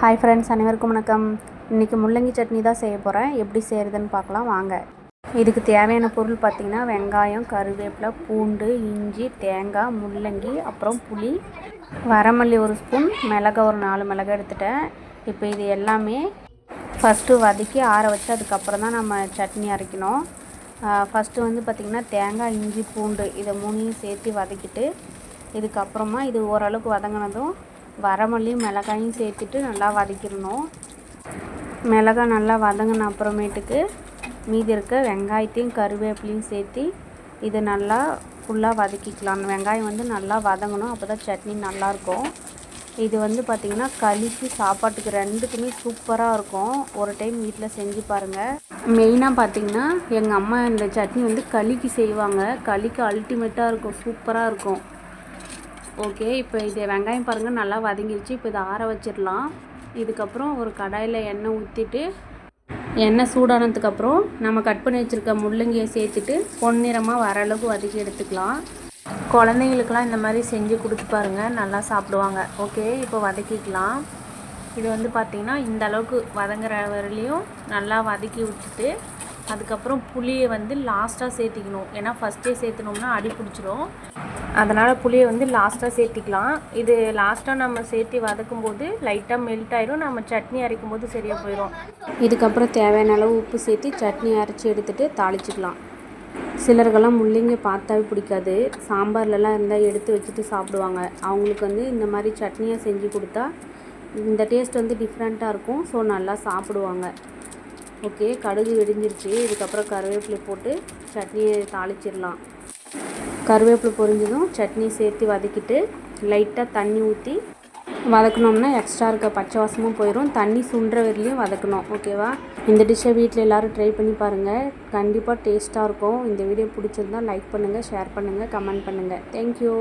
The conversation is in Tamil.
ஹாய் ஃப்ரெண்ட்ஸ், அனைவருக்கும் வணக்கம். இன்றைக்கி முள்ளங்கி சட்னி தான் செய்ய போகிறேன். எப்படி செய்கிறதுன்னு பார்க்கலாம் வாங்க. இதுக்கு தேவையான பொருள் பார்த்திங்கன்னா வெங்காயம், கருவேப்பிலை, பூண்டு, இஞ்சி, தேங்காய், முள்ளங்கி, அப்புறம் புளி, வரமல்லி ஒரு ஸ்பூன், மிளகா ஒரு 4 மிளகா எடுத்துட்டேன். இப்போ இது எல்லாமே ஃபஸ்ட்டு வதக்கி ஆற வச்சு அதுக்கப்புறம் தான் நம்ம சட்னி அரைக்கணும். ஃபஸ்ட்டு வந்து பார்த்திங்கன்னா தேங்காய், இஞ்சி, பூண்டு இதை 3ஐயும் சேர்த்து வதக்கிட்டு இதுக்கப்புறமா இது ஓரளவுக்கு வதங்கினதும் வரமல்லி மிளகாயும் சேர்த்துட்டு நல்லா வதக்கிடணும். மிளகாய் நல்லா வதங்கின அப்புறமேட்டுக்கு மீதி இருக்க வெங்காயத்தையும் கருவேப்பிலையும் சேர்த்து இது நல்லா ஃபுல்லாக வதக்கிக்கலாம். வெங்காயம் வந்து நல்லா வதங்கணும், அப்போ தான் சட்னி நல்லாயிருக்கும். இது வந்து பார்த்திங்கன்னா களிக்கு சாப்பாட்டுக்கு ரெண்டுக்குமே சூப்பராக இருக்கும். ஒரு டைம் வீட்டில் செஞ்சு பாருங்கள். மெயினாக பார்த்திங்கன்னா எங்கள் அம்மா இந்த சட்னி வந்து களிக்கு செய்வாங்க. களிக்கு அல்டிமேட்டாக இருக்கும், சூப்பராக இருக்கும். ஓகே, இப்போ இது வெங்காயம் பாருங்கள் நல்லா வதங்கிடுச்சு. இப்போ இதை ஆற வச்சிடலாம். இதுக்கப்புறம் ஒரு கடாயில் எண்ணெய் ஊற்றிட்டு எண்ணெய் சூடானதுக்கப்புறம் நம்ம கட் பண்ணி வச்சுருக்க முள்ளங்கியை சேர்த்துட்டு பொன்னிறமாக வர அளவுக்கு வதக்கி எடுத்துக்கலாம். குழந்தைங்களுக்கெல்லாம் இந்த மாதிரி செஞ்சு கொடுத்து பாருங்கள், நல்லா சாப்பிடுவாங்க. ஓகே, இப்போ வதக்கிக்கலாம். இது வந்து பார்த்திங்கன்னா இந்த அளவுக்கு வதங்குற வரலையும் நல்லா வதக்கி விட்டுட்டு அதுக்கப்புறம் புளியை வந்து லாஸ்ட்டாக சேர்த்திக்கணும். ஏன்னா ஃபஸ்ட்டே சேர்த்துனோம்னா அடி பிடிச்சிரும். அதனால் புளியை வந்து லாஸ்ட்டாக சேர்த்திக்கலாம். இது லாஸ்ட்டாக நம்ம சேர்த்து வதக்கும் போது லைட்டாக மெல்ட் ஆயிடும். நம்ம சட்னி அரைக்கும் போது சரியாக போயிடும். இதுக்கப்புறம் தேவையான அளவு உப்பு சேர்த்து சட்னி அரைச்சி எடுத்துகிட்டு தாளிச்சிக்கலாம். சிலருக்கெல்லாம் முள்ளங்கி பார்த்தாவே பிடிக்காது. சாம்பார்லலாம் இருந்தால் எடுத்து வச்சுட்டு சாப்பிடுவாங்க. அவங்களுக்கு வந்து இந்த மாதிரி சட்னியாக செஞ்சு கொடுத்தா இந்த டேஸ்ட் வந்து டிஃப்ரெண்ட்டாக இருக்கும். ஸோ நல்லா சாப்பிடுவாங்க. ஓகே, கடுகு வெடிஞ்சிருச்சு. இதுக்கப்புறம் கருவேப்பிலை போட்டு சட்னியை தாளிச்சிடலாம். கருவேப்பிலை பொரிஞ்சதும் சட்னி சேர்த்து வதக்கிட்டு லைட்டாக தண்ணி ஊற்றி வதக்கணும்னா எக்ஸ்ட்ரா இருக்க பச்சை வாசமும் போயிடும். தண்ணி சுண்டுற வரையிலையும் வதக்கணும். ஓகேவா? இந்த டிஷ்ஷை வீட்டில் எல்லோரும் ட்ரை பண்ணி பாருங்கள். கண்டிப்பாக டேஸ்ட்டாக இருக்கும். இந்த வீடியோ பிடிச்சிருந்தால் லைக் பண்ணுங்கள், ஷேர் பண்ணுங்கள், கமெண்ட் பண்ணுங்கள். தேங்க்யூ.